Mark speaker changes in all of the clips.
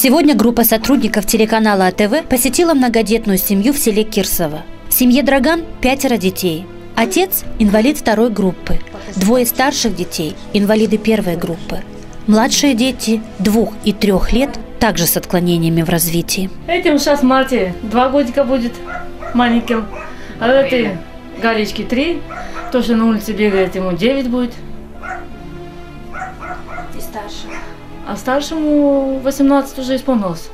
Speaker 1: Сегодня группа сотрудников телеканала АТВ посетила многодетную семью в селе Кирсово. В семье Драган 5 детей. Отец – инвалид 2 группы, 2 старших детей – инвалиды 1 группы. Младшие дети 2 и 3 лет также с отклонениями в развитии.
Speaker 2: Этим сейчас в марте 2 годика будет маленьким, а этой Галечке 3, то, что на улице бегает, ему 9 будет.
Speaker 1: И старшему?
Speaker 2: А старшему 18 уже исполнилось.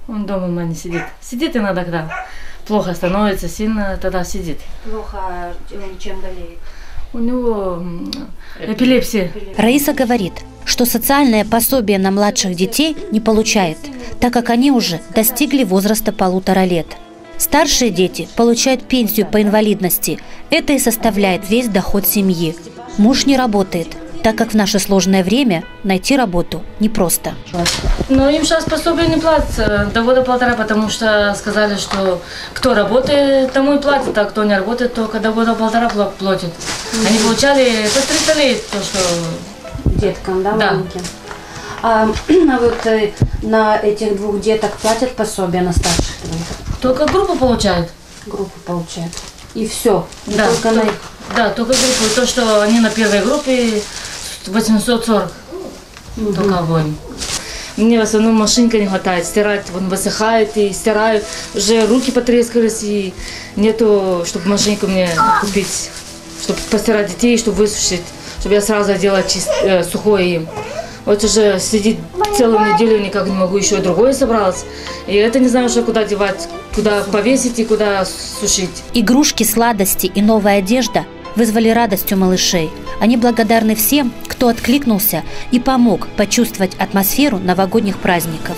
Speaker 2: Он дома у меня сидит. Сидит иногда, когда плохо становится, сильно тогда сидит.
Speaker 1: Плохо, он чем болеет?
Speaker 2: У него эпилепсия.
Speaker 1: Раиса говорит, что социальное пособие на младших детей не получает, так как они уже достигли возраста 1,5 лет. Старшие дети получают пенсию по инвалидности. Это и составляет весь доход семьи. Муж не работает, так как в наше сложное время найти работу непросто.
Speaker 2: Но им сейчас пособие не платится до 1,5 года, потому что сказали, что кто работает, тому и платит, а кто не работает, только до 1,5 года платит. Они получали по 300 лет, то что...
Speaker 3: Деткам, да,
Speaker 2: да.
Speaker 3: маленьким? А вот на этих 2 деток платят пособие, на старших 3?
Speaker 2: Только группу получают.
Speaker 3: Группу получают. И все?
Speaker 2: Да,
Speaker 3: только на их...
Speaker 2: Да, только группу. То, что они на 1 группе 840. Только обоим. Мне в основном машинка не хватает. Стирать, он высыхает и стирают. Уже руки потрескались и нету, чтобы машинку мне купить. Чтобы постирать детей, чтобы высушить. Чтобы я сразу одела сухое им. Вот уже сидит целую неделю, никак не могу, еще другое собралось. И это не знаю, что куда девать, куда повесить и куда сушить.
Speaker 1: Игрушки, сладости и новая одежда вызвали радость у малышей. Они благодарны всем, кто откликнулся и помог почувствовать атмосферу новогодних праздников.